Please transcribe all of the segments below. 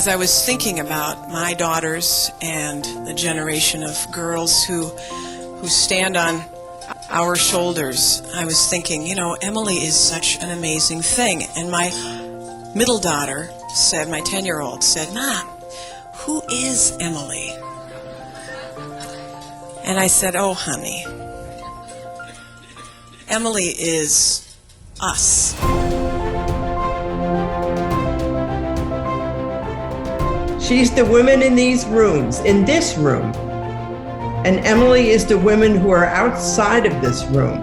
as I was thinking about my daughters and the generation of girls who stand on our shoulders, I was thinking, Emily is such an amazing thing. And my middle daughter said, my 10-year-old said, "Mom, who is Emily?" And I said, "Oh, honey, Emily is us." She's the women in these rooms, in this room. And Emily is the women who are outside of this room.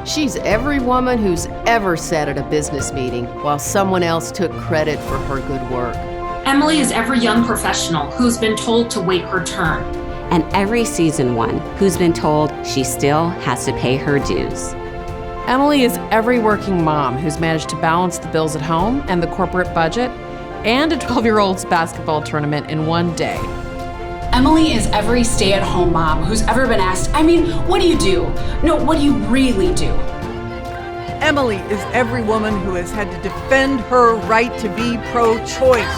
She's every woman who's ever sat at a business meeting while someone else took credit for her good work. Emily is every young professional who's been told to wait her turn. And every seasoned one who's been told she still has to pay her dues. Emily is every working mom who's managed to balance the bills at home and the corporate budget and a 12-year-old's basketball tournament in one day. Emily is every stay-at-home mom who's ever been asked, what do you do? No, what do you really do? Emily is every woman who has had to defend her right to be pro-choice.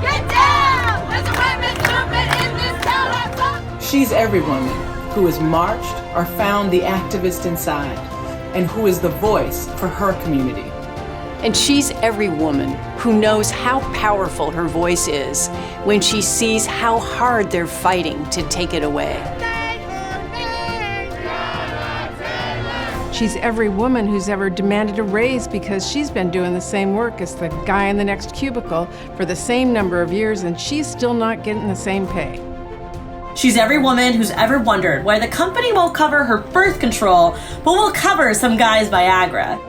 Get down! There's a women's movement in this town. She's every woman who has marched or found the activist inside and who is the voice for her community. And she's every woman who knows how powerful her voice is when she sees how hard they're fighting to take it away. She's every woman who's ever demanded a raise because she's been doing the same work as the guy in the next cubicle for the same number of years, and she's still not getting the same pay. She's every woman who's ever wondered why the company won't cover her birth control, but will cover some guy's Viagra.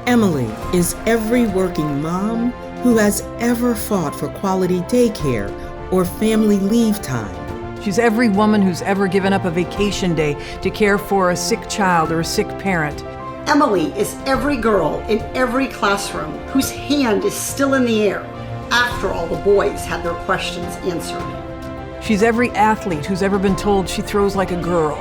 Emily is every working mom who has ever fought for quality daycare or family leave time. She's every woman who's ever given up a vacation day to care for a sick child or a sick parent. Emily is every girl in every classroom whose hand is still in the air after all the boys had their questions answered. She's every athlete who's ever been told she throws like a girl.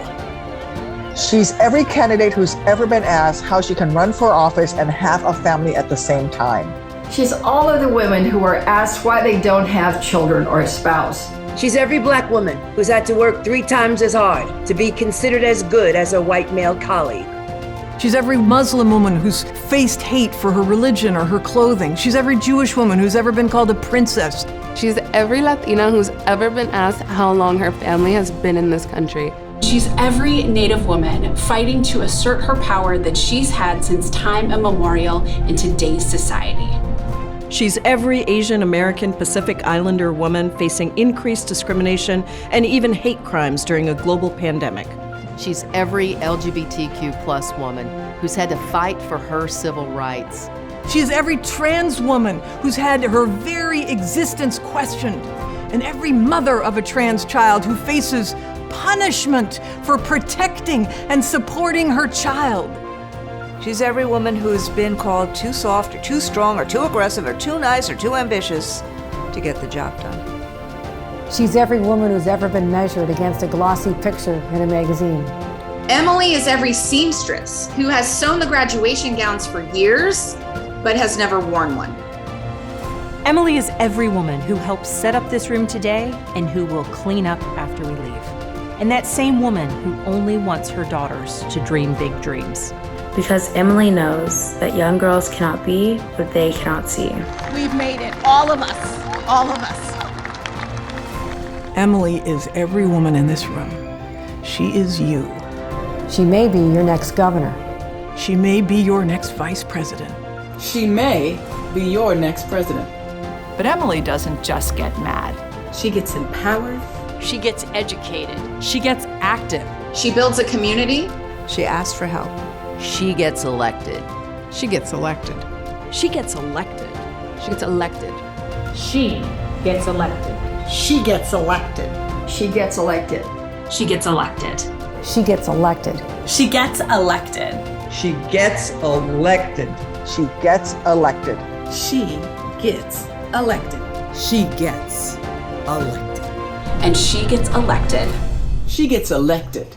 She's every candidate who's ever been asked how she can run for office and have a family at the same time. She's all of the women who are asked why they don't have children or a spouse. She's every black woman who's had to work 3 times as hard to be considered as good as a white male colleague. She's every Muslim woman who's faced hate for her religion or her clothing. She's every Jewish woman who's ever been called a princess. She's every Latina who's ever been asked how long her family has been in this country. She's every Native woman fighting to assert her power that she's had since time immemorial in today's society. She's every Asian American Pacific Islander woman facing increased discrimination and even hate crimes during a global pandemic. She's every LGBTQ plus woman who's had to fight for her civil rights. She's every trans woman who's had her very existence questioned, and every mother of a trans child who faces punishment for protecting and supporting her child. She's every woman who's been called too soft or too strong or too aggressive or too nice or too ambitious to get the job done. She's every woman who's ever been measured against a glossy picture in a magazine. Emily is every seamstress who has sewn the graduation gowns for years, but has never worn one. Emily is every woman who helped set up this room today and who will clean up after we leave. And that same woman who only wants her daughters to dream big dreams. Because Emily knows that young girls cannot be what they cannot see. We've made it, all of us, all of us. Emily is every woman in this room. She is you. She may be your next governor. She may be your next vice president. She may be your next president. But Emily doesn't just get mad. She gets empowered. She gets educated. She gets active. She builds a community. She asks for help. She gets elected. She gets elected. She gets elected. She gets elected. She gets elected. She gets elected. She gets elected. She gets elected. She gets elected. She gets elected. She gets elected. She gets elected. She gets elected. She gets elected. And she gets elected. She gets elected.